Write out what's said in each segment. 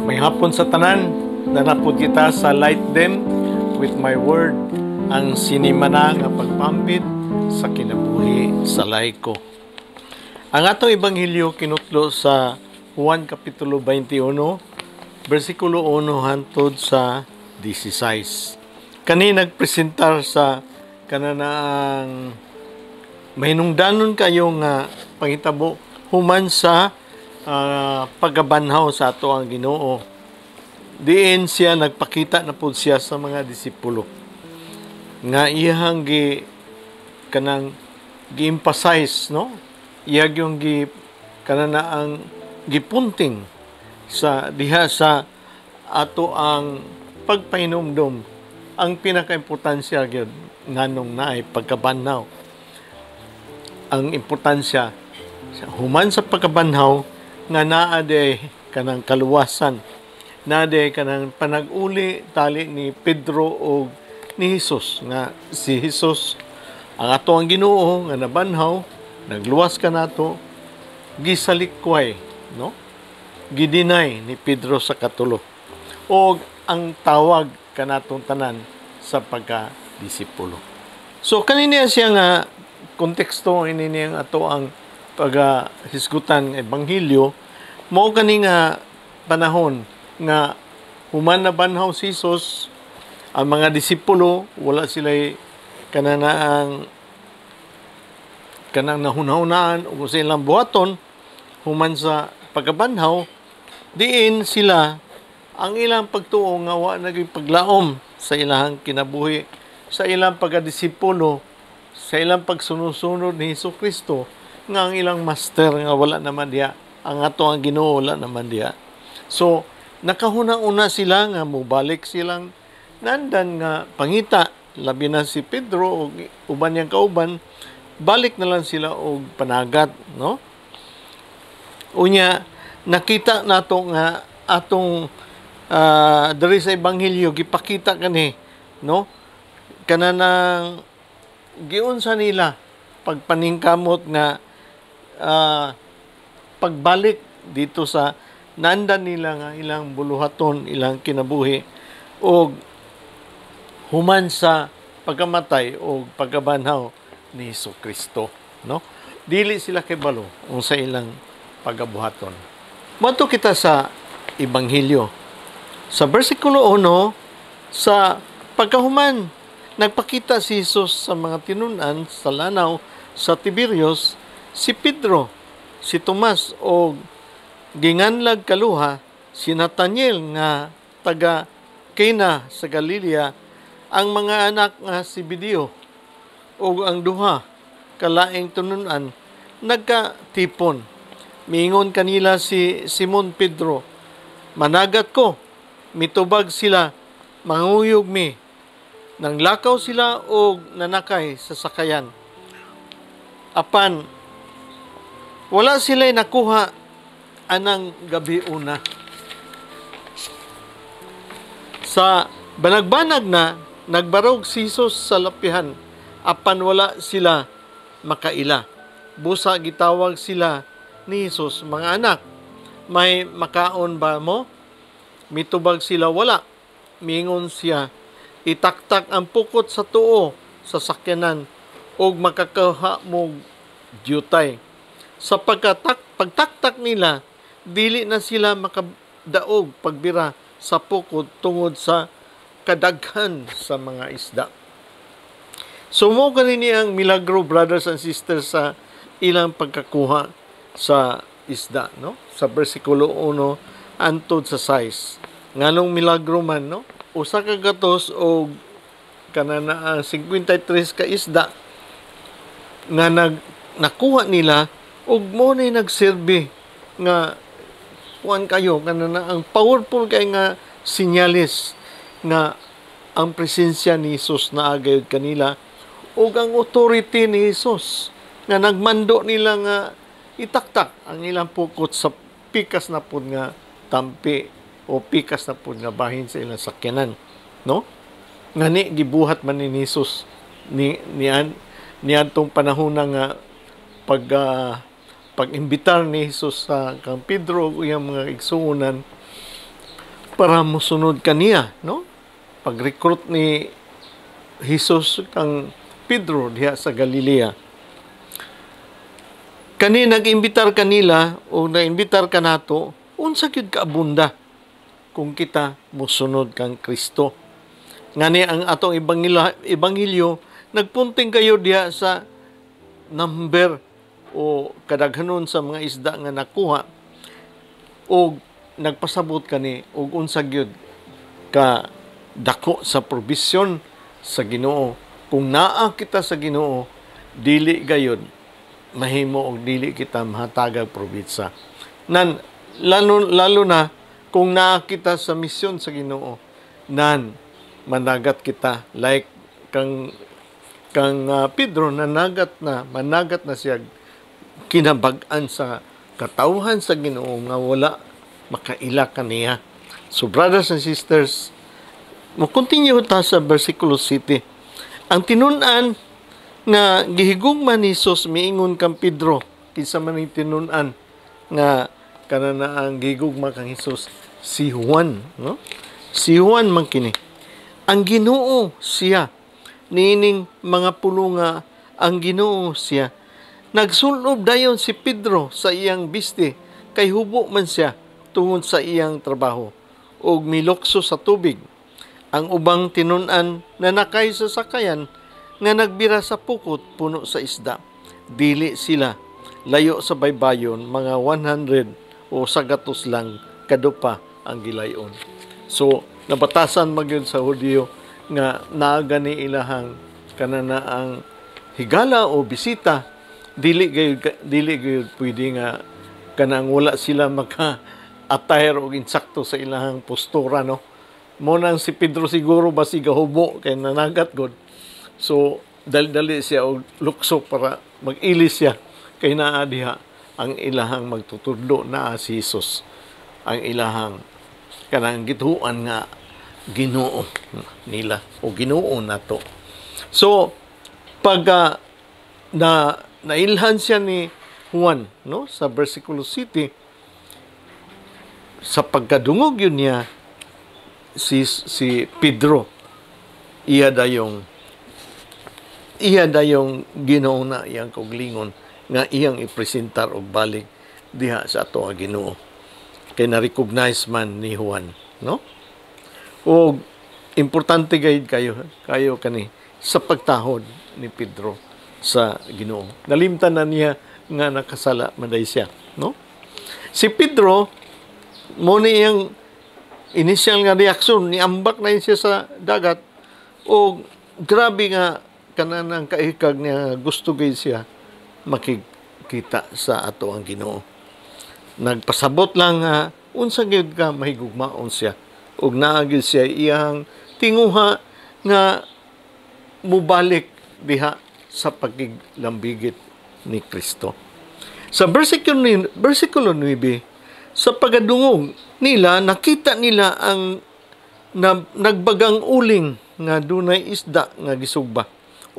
May hapon sa tanan, nanapod kita sa Light Them with my word, ang sinimana nga pagpambit sa kinabuhi sa laiko. Ang atong ebanghelyo kinutlo sa Juan Kapitulo 21, versikulo 1 hangtod sa 16. Kani nagpresentar sa kananaang mahinungdanon kayo nga panghitabo human sa pagabanhaw sa ato ang Ginoo. Diin siya nagpakita na pud siya sa mga disipulo nga iyang kanang gi-emphasize, no? Iyang yung kananaang gipunting sa diha sa ato ang pagpahinumdum. Ang pinaka-importansya gyud nganong naay pagkabanhaw. Ang importansya human sa pagkabanhaw nga naa de kanang kaluwasan, naa de kanang panag-uli tali ni Pedro o ni Hesus, nga si Hesus ang ato ang Ginoo nga nabanhaw, nagluwas ka nato, gisalikway, no? Gidinay ni Pedro sa katulo. O ang tawag kanatong tanan sa pagka-disipulo. So kanina siya nga konteksto ini niyang ato ang paghisgutan ebanghelyo, mao kani nga panahon nga human na banhaw si Jesus, ang mga disipulo wala sila kanang nahunahunaan o sa ilang buhaton human sa pagkabanhaw, diin sila ang ilang pagtuo nga wa naging paglaom sa ilang kinabuhi, sa ilang pagkadisipulo, sa ilang pagsunod-sunod ni Jesucristo, nga ang ilang master nga wala naman diya, ang ato ang Ginoo wala naman diya. So nakahuna-una sila nga mubalik silang nandan nga pangita, labi na si Pedro o uban niyang kauban, balik na lang sila og panagat, no? Unya nakita nato nga atong diri sa ebanghelyo gipakita kani, no? Kananang giunsa nila pagpaningkamot nga pagbalik dito sa nandan nila nga ilang buluhaton, ilang kinabuhi o human sa pagkamatay o pagkabanhaw ni Jesucristo, no? Dili sila kibalo sa ilang pagabuhaton. Madto kita sa ebanghelyo sa bersikulo 1, sa pagkahuman nagpakita si Jesus sa mga tinunan sa lanaw sa Tiberias, si Pedro, si Tomas o ginganlag kaluha, si Nathaniel nga taga Cana sa Galilea, ang mga anak nga si Zebedeo o ang duha kalaing tununan nagkatipon. Miingon kanila si Simon Pedro, "Managat ko, mitubag sila, manguyog mi." Nang lakaw sila o nanakay sa sakayan. Apan wala sila'y nakuha anang gabi una. Sa banagbanag na, nagbarog si Jesus sa lapihan, apan wala sila makaila. Busa gitawag sila ni Jesus, "Mga anak, may makaon ba mo?" Mitubag sila, "Wala." Mingon siya, "Itaktak ang pukot sa tuo sa sakyanan o makakaha mo diyutay." Sa pagtaktak nila, dili na sila makadaog pagbira sa pukot tungod sa kadaghan sa mga isda. So mo kanini ang milagro, brothers and sisters, sa ilang pagkakuha sa isda, no? Sa bersikulo 1 antod sa 6. Nganong milagro man, no? Usa ka gatos o kanana 53 ka isda nga nakuha nila ug mo ni nagserbi nga kuan kayo kanana ang powerful kay nga sinyalis nga ang presensya ni Jesus na agayod kanila ug ang authority ni Jesus nga nagmando nila nga itaktak ang ilang pukot sa pikas na pud nga tampi o pikas na pud nga bahin sa ilang sakyanan, no? Ngani gibuhat man ni Jesus ni adtong panahon nga pag-imbitar ni Jesus sa kang Pedro o iyang mga igsuunan para mosunod kaniya, no? Pag-recruit ni Jesus kang Pedro diha sa Galilea. Kani nag-imbitar kanila o na-imbitar ka nato, unsa gyud ka abunda kung kita mosunod kang Kristo. Ngani ang atong ebanghelyo nagpunting kayo diha sa number o kadaghanon sa mga isda nga nakuha o nagpasabot kani og unsa gyud ka dako sa provision sa Ginoo. Kung naa kita sa Ginoo, dili gayud mahimo og dili kita mahatagag probitsa. Lalo na kung naa kita sa misyon sa Ginoo, managat kita like kang Pedro managat na siya kinabag-an sa katawhan sa Ginoo nga wala makaila kaniya. So brothers and sisters, mo-continue ta sa versikulo 7. Ang tinun-an nga gihigugma ni Jesus miingon kang Pedro, kinsa man ning tinun-an nga kanana ang gihigugma kang Jesus, si Juan, no? Si Juan man kini. Ang Ginoo siya, nining mga pulunga ang Ginoo siya. Nagsulob dayon si Pedro sa iyang biste, kay hubo man siya tungod sa iyang trabaho, ug milokso sa tubig. Ang ubang tinun-an na nakay sa sakayan nga nagbira sa pukot puno sa isda. Dili sila layo sa baybayon, mga 100 o sagatos lang kadupa ang gilayon. So nabatasan magyud sa Hudiyo nga naa gani ilahang kanana ang higala o bisita, dili gayud pwede nga kanang wala sila maka-attire o insakto sa ilahang postura, no? Mo nang si Pedro siguro basi gahubo kay nanagat god. So dali siya og lukso para mag-ilis siya kay naa diha ang ilahang magtutudlo na si Jesus, ang ilahang kanang gituan nga Ginoo nila o Ginoo nato. So pag nailhan siya ni Juan, no, sa versikulo 7, sa pagkadungog yun niya si Pedro, iya dayong Ginoo na iyang koglingon nga iyang ipresentar og balik diha sa ato nga Ginoo, kay na-recognize man ni Juan, no? O importante gayud kayo kani sa pagtahod ni Pedro sa Ginoo. Nalimtan na niya nga nakasala maday siya, no? Si Pedro mo ni iyang initial nga reaksyon, niambak na siya sa dagat o grabe nga kananang kaikag niya gusto gay siya makikita sa ato ang Ginoo. Nagpasabot lang nga unsa gyud ka mahigugmaon siya ug naa gyud siya iyang tinguha nga mubalik diha sa pagiglambigit ni Kristo. Sa versikulo 9, sa pagadungog nila, nakita nila ang nagbagang uling nga dunay isda nga gisugba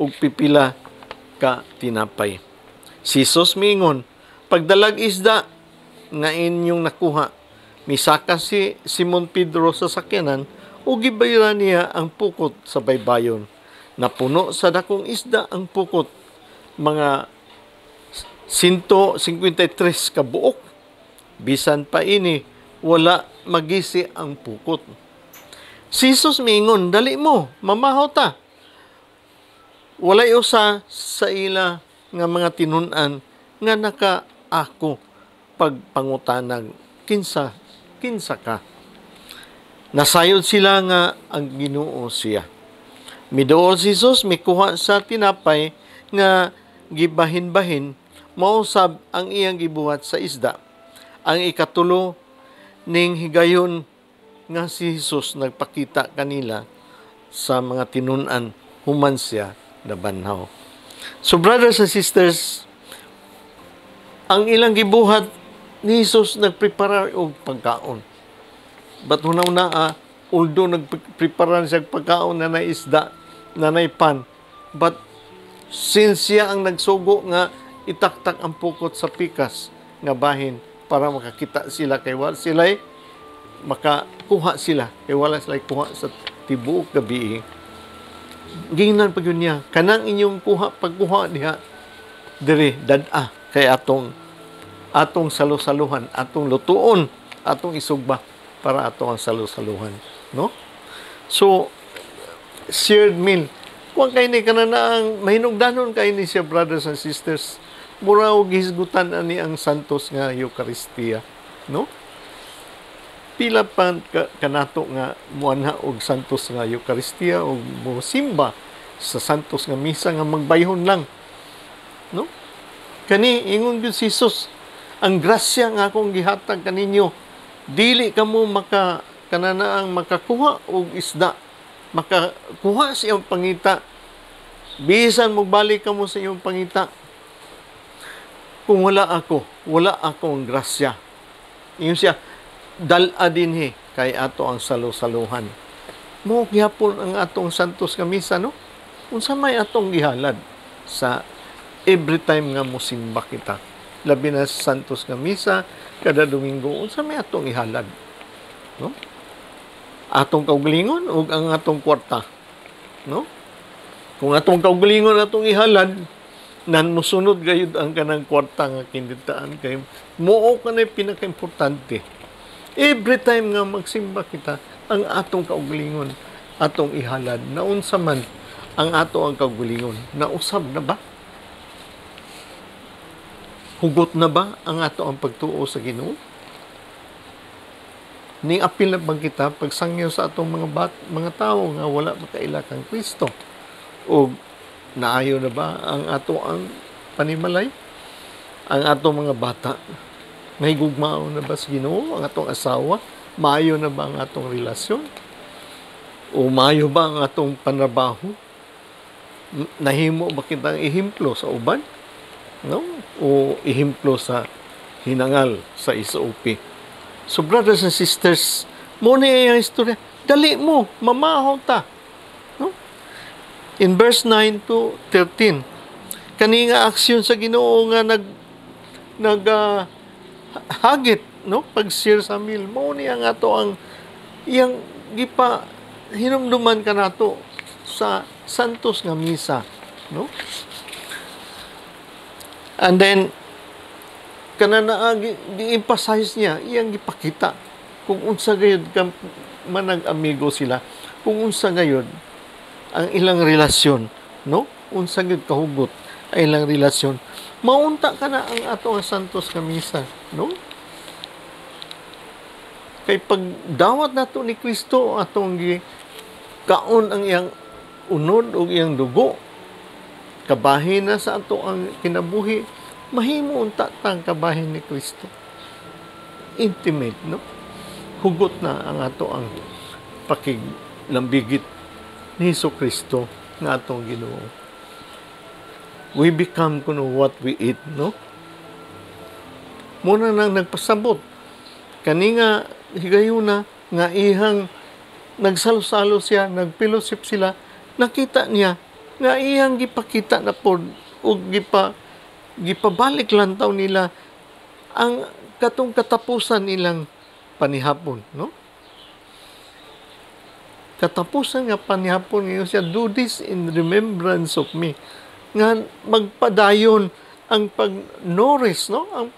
ug pipila ka tinapay. Si Jesus miingon, pagdalag isda nga inyong nakuha, misaka si Simon Pedro sa sakyanan ug gibayra niya ang pukot sa baybayon. Napuno sa dakong isda ang pukot, mga 153 ka buok. Bisan pa ini, wala magisi ang pukot. Si Jesus miingon, dali mo, mamahaw ta. Walay usa sa ila nga mga tinun-an nga nakaako pagpangutanag, kinsa ka. Nasayod sila nga ang Ginoo siya. Miduol si Jesus, mikuha sa tinapay nga gibahin-bahin, mausab ang iyang gibuhat sa isda. Ang ikatulo ning higayon nga si Jesus nagpakita kanila sa mga tinun-an, human siya nabanhaw. So brothers and sisters, ang ilang gibuhat ni Jesus nagprepara og pagkaon. But hunaw although nagprepara siya pagkaon na nay isda, na nay pan, but since siya ang nagsugo nga itaktak ang pukot sa pikas nga bahin para makakita sila kay wal sila'y makakuha sila. Kaya wala sila kuha sa tibuok gabi. Gingnan pag yun niya. Kanang inyong pagkuha diha, dire, dada, kay atong salusaluhan, atong lutuon, atong isugba, para atong salusaluhan. No? So, shared meal. Kung kayo ni kananaang mahinugdanon kayo ni siya, brothers and sisters, mura o gihisgutan ani ang santos nga Eucharistia. No? Pila pa kanato nga muanha og santos nga Eucharistia o mo simba sa santos nga misa nga magbayhon lang. No? Kani ingon gyud si Jesus, ang grasya nga akong gihatag kaninyo, dili kamo kananaang makakuha og isda, makakuha sa iyong pangita, bisan magbalik kamo sa iyong pangita. Kung wala akong grasya. Ingon siya, dala dinhi kay ato ang salusaluhan. Mo gihapon ang atong santos nga misa, no? Unsa may atong gihalad sa every time nga mosimba kita. Labi na sa santos nga misa kada Domingo, unsa may atong ihalad, no? Atong kaugalingon ug ang atong kwarta, no? Kung atong kaugalingon atong ihalad, nan musunod gayud ang kanang kwarta nga kinditaan kay muo kanay pinakaimportante. Every time nga magsimba kita, ang atong kaugalingon atong ihalad. Naunsa man ang ato ang kaugalingon? Nausab na ba? Hugot na ba ang ato ang pagtuo sa Ginoo? Ning apil na bang kita pagsangyo sa atong mga tawo nga wala makaila kang Kristo? O naayo na ba ang ato ang panimalay? Ang atong mga bata, may gugmao na ba sa Ginoo? Ang atong asawa, maayo na ba ang atong relasyon? O maayo ba ang atong panrabaho? Nahimo ba kitang ihimplo sa uban? No? O ihimplo sa hinangal sa SOP? So brothers and sisters, mo na yung istorya. Dali mo, mamahaw ta. In verse 9 to 13, kani nga aksyon sa Ginoo nga hagit, no, pag-share sa meal, mo niya nga to ang iyang gipa hinumduman kanato sa santos nga misa, no? And then kanana gi-emphasize niya, iyang gipakita kung unsa gayud manag amigo sila, kung unsa gayud ang ilang relasyon, no? Unsa gyud kahugot ang ilang relasyon. Maunta ka na ang ato ang santos nga misa, no? Kay pag dawat nato ni Kristo atong kaon ang iyang unod o iyang dugo, kabahin na sa ato ang kinabuhi, mahimo unta tang kabahin ni Kristo. Intimate, no? Hugot na ang ato ang pakiglambigit ni Kristo nga atong Ginoo. We become kuno what we eat, no? Muna nang nagpasabot kani nga higayuna nga ihang nagsalo-salo siya, nagfellowship sila, nakita niya nga iyang gipakita na pod ug gipabalik lantaw nila ang katong katapusan nilang panihapon, no? Katapusan nga panihapon ngayon siya, do this in remembrance of me. Nga magpadayon ang pag-nourish, no? Ang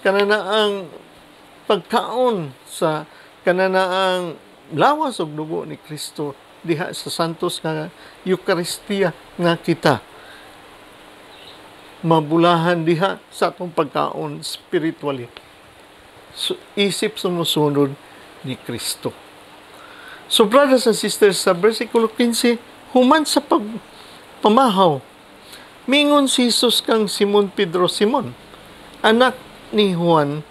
kananaang pagkaon sa kananaang lawas og dugo ni Kristo diha sa santos nga Eucharistia nga kita mabulahan diha sa atong pagkaon spiritually. So, isip sumusunod ni Kristo. So brothers and sisters, sa versikulo 15, human sa pagpamahaw, mingon si Jesus kang Simon Pedro, Simon, anak ni Juan,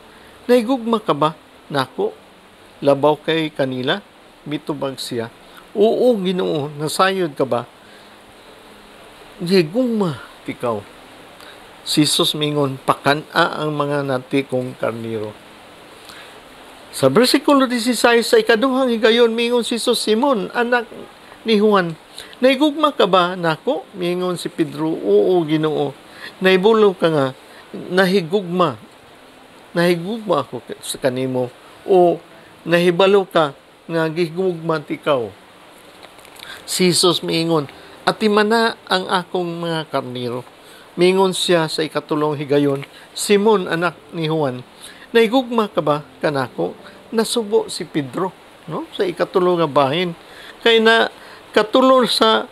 naigugma ka ba nako? Labaw kay kanila? Mitubag siya, oo Ginoo, nasayod ka ba? Gigugma ikaw. Si Jesus mingon, pakana ang mga natikong karniro. Sa versikulo 16, sa ikaduhang higayon, mingon si Jesus, Simon, anak ni Juan, naigugma ka ba nako? Mingon si Pedro, oo Ginoo. Naibulong ka nga, nahigugma nahigugma ako sa kanimo, o nahibalo ka nga gihigugma tikaw. Si Jesus miingon, atimana ang akong mga karniro. Miingon siya sa ikatulong higayon, Simon, anak ni Juan, nahigugma ka ba kanako? Nasubo si Pedro, no? Sa ikatulong nga bahin. Kay na katulong sa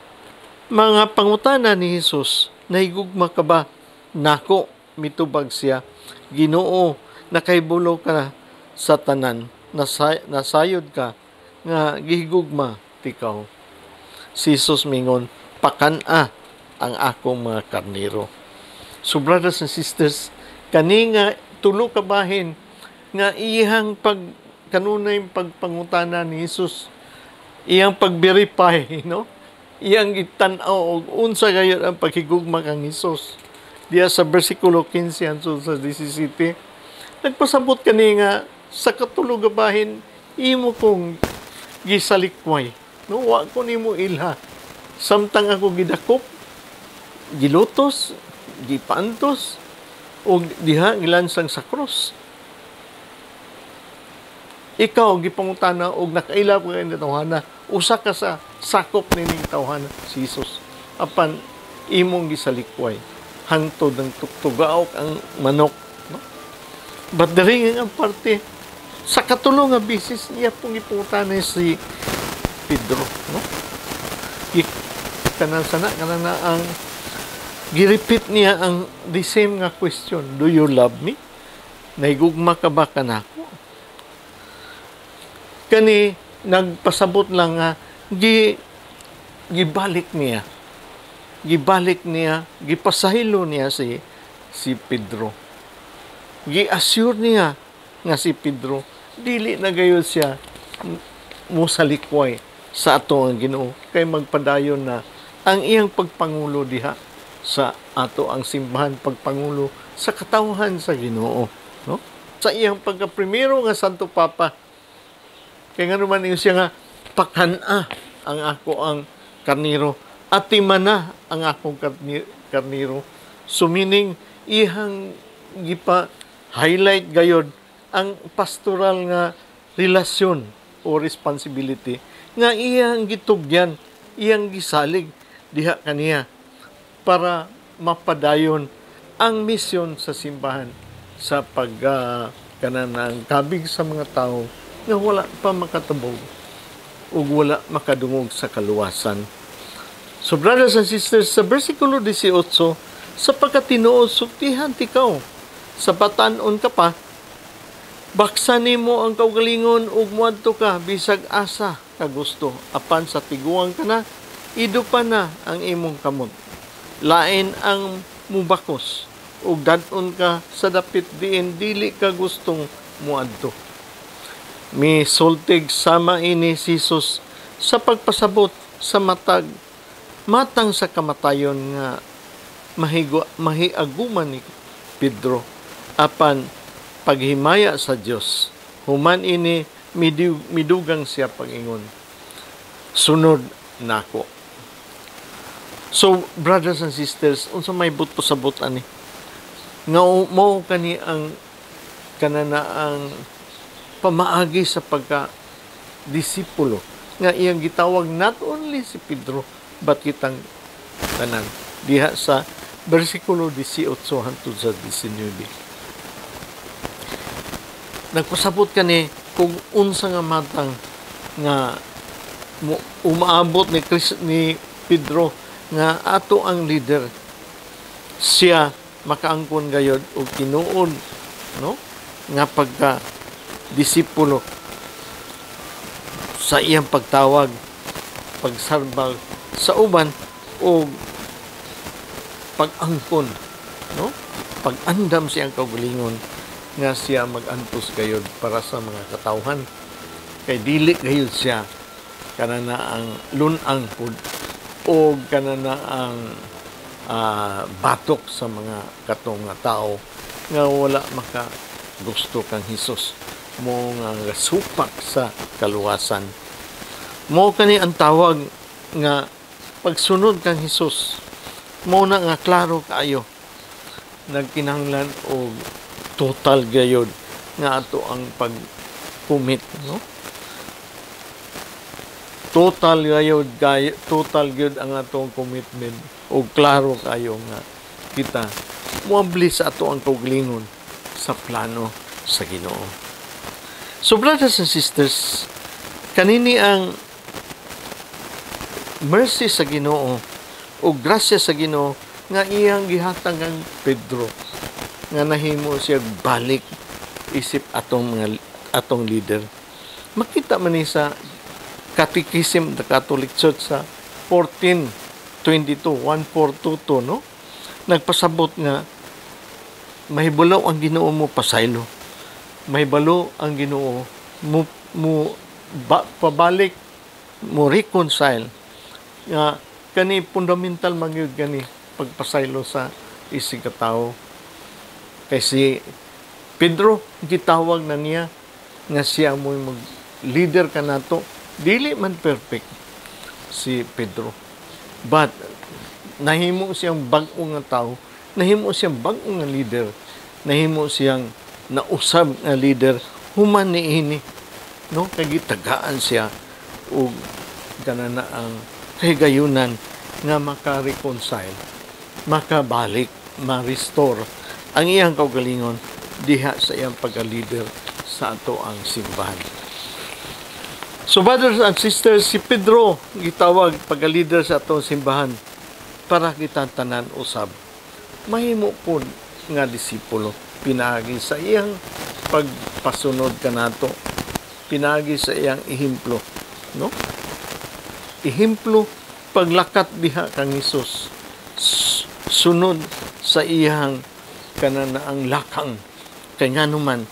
mga pangutana ni Jesus, nahigugma ka ba? Nako, mitubag siya. Ginoo, nakaibulo ka sa tanan, nasayod ka, nga gihigugma tikaw. Si Jesus mingon, pakana ang akong mga karniro. So brothers and sisters, kani nga tulo ka bahin nga iyang kanunay pagpangutana ni Jesus, iyang pag-verify, no? Iyang gitan-aw og unsa gayud ang paghigugma kang Jesus. Diya sa bersikulo 15 hangtod sa 17, nagpasabot kani nga sa katulog nga bahin imo kong gisalikway, no? Wa ko nimo ilha. Samtang ako gidakop, gilutos, gipantos, o diha gilansang sa krus. Ikaw gipangutana og nakaila ko kay tawhana, usa ka sa sakop nining tawhana si Jesus. Apan imong gisalikway hangtod ng tugaok ang manok, no? But diri ang parte sa katulong nga bisis niya pong gipangutana si Pedro, no? Kanan ang gi-repeat niya ang the same nga question, do you love me? Nahigugma ka ba kanako? Kani nagpasabot lang nga gibalik niya, gipasahilo niya si Pedro. Gi-assure niya nga si Pedro dili na gayud siya musalikway sa ato ang Ginoo, kay magpadayon na ang iyang pagpangulo diha sa ato ang simbahan, pagpangulo sa katawhan sa Ginoo, no? Sa iyang pagkaprimero nga Santo Papa, kay nga naman siya nga, pakana ang ako ang karniro, atimana ang akong karniro. So meaning, ihang gipa-highlight gayod ang pastoral nga relasyon o responsibility nga iyang gitugyan, iyang gisalig diha kaniya para mapadayon ang misyon sa simbahan sa kanang kabig sa mga tao nga wala pa makatabog o wala makadungog sa kaluwasan. So brothers and sisters, sa versikulo 18, sapagkat tinuod suktihan tikaw, sa batanon ka pa, baksan nimo ang kaugalingon ug muadto ka bisag asa ka gusto, apan sa tiguang ka na, idupa na ang imong kamot. Lain ang mubakos ug dadon ka sa dapit diin dili ka gustong muadto. Misultig sama ini si Jesus sa pagpasabot sa matang sa kamatayon nga mahiaguman ni Pedro, apan paghimaya sa Dios human ini midugang siya pagingon, sunod nako. So brothers and sisters, unsa may sabot ani nga mao kani ang kananaang pamaagi sa pagka-disipulo nga iyang gitawag not only si Pedro but kitang tanan diha sa bersikulo 18 hangtod sa 19. Nagpasabot kani kung unsa nga matang nga umaabot ni Pedro nga ato ang leader, siya makaangkon gayod og tinuod, no, nga pagka-disipulo sa iyang pagtawag, pagsarbag sa uban o pag-angkon, no, pag-andam siyang kaugalingon nga siya mag-antos gayod para sa mga katawhan, kay dili gayud siya kanana ang lunang pud o kanana ang batok sa mga katong nga tao nga wala maka gusto kang Hesus, mo nga supak sa kaluwasan. Mo kani ang tawag nga pagsunod kang Hesus, mo na nga klaro kaayo nagkinahanglan og total gayud nga ato ang pag-commit, no? Total gayud ang atong commitment o klaro kayo nga kita muabli sa ato ang kaugalingon sa plano sa Ginoo. So brothers and sisters, kanini ang mercy sa Ginoo o grasya sa Ginoo nga iyang gihatag ang Pedro nga nahimo siya balik isip atong leader. Makita man ni sa Catechism the Catholic Church sa 1422, no? Nagpasabot nga mahibulaw ang Ginoo mo pasaylo. Mahibalo ang Ginoo pabalik mo reconcile nga kani fundamental magyud kani pagpasaylo sa isig ka tawo. Kay si Pedro gitawag na niya nga siya mo mag-leader ka nato. Dili man perfect si Pedro. But nahimo siyang bag-o nga tao, nahimo siyang bag-o nga leader, nahimo siyang nausab nga leader human niini, no? Kay gitagaan siya og ganana ang kahigayunan nga maka-reconcile, makabalik, ma-restore ang iyang kaugalingon diha sa iyang pagka-leader sa ato ang simbahan. So brothers and sisters, si Pedro gitawag pagka-leader sa atong simbahan para kita tanan usab. Mahimo po nga disipulo, pinaagi sa iyang pagpasunod kanato, pinaagi sa iyang ehemplo, no? Ehemplo paglakat diha kang Hesus, sunod sa iyang kananaang lakang, kay nganuman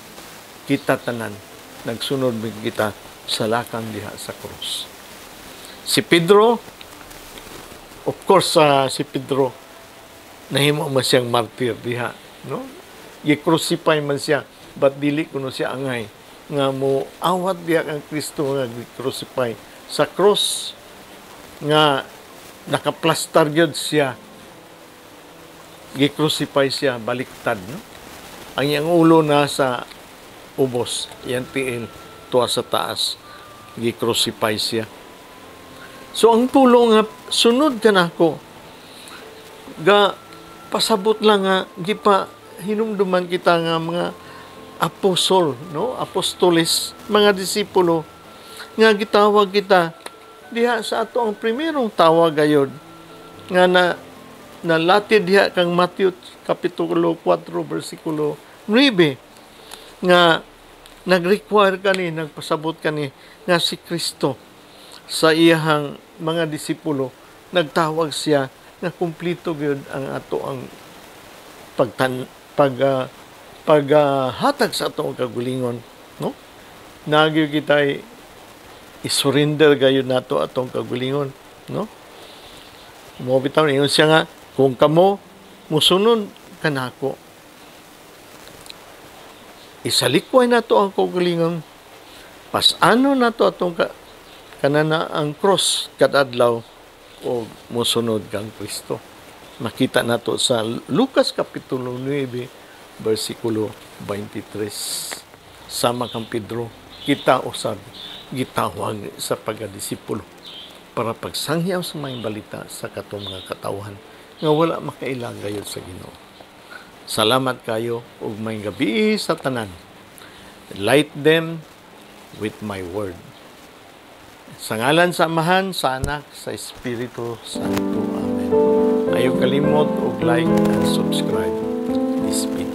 kita tanan nagsunod kita sa lakang diha sa krus. Si Pedro, of course, si Pedro nahimo man siyang martir diha, no? Gi-crucify man siya, but dili kuno siya angay nga mo awat diha kang Kristo nga gi-crucify sa cross nga nakaplastar gyud siya, gi-crucify siya baliktad, no? Ang iyang ulo na sa ubos, iyang tiil tuwa sa taas, gi-crucify siya. So ang tulo nga sunod ka nako, ga pasabot lang nga gipa hinumduman kita nga mga apostol, no? Apostoles, mga disipulo nga gitawag kita diha sa ato ang primerong tawag gayud nga nalatid diha kang Matthew kapitulo 4 bersikulo 9 nga nag-require kani, nagpasabot kani nga si Kristo sa iyang mga disipulo, nagtawag siya nga kumplito gyud ang ato ang paghatag sa ato ang kagulingon, no? Nagyo kita i-surrender gayud nato atong kagulingon, no? Mo bitaw ingon siya nga kung kamo musunod kanako, isalikway nato ang kaugalingon, pasano nato atong kanana ang cross kadadlaw o musunod kang Kristo. Makita nato sa Lucas kapitulo 9 bersikulo 23. Sama kang Pedro, kita usab gitawag sa pagdisipulo para pagsangyaw sa mga balita sa katong mga katawhan nga wala makailang gayud sa Ginoo. Salamat kayo ug may gabi sa tanan. Light them with my word. Sa ngalan sa Amahan, sa Anak, sa Espiritu Santo. Amen. Ayaw kalimot og like and subscribe this video.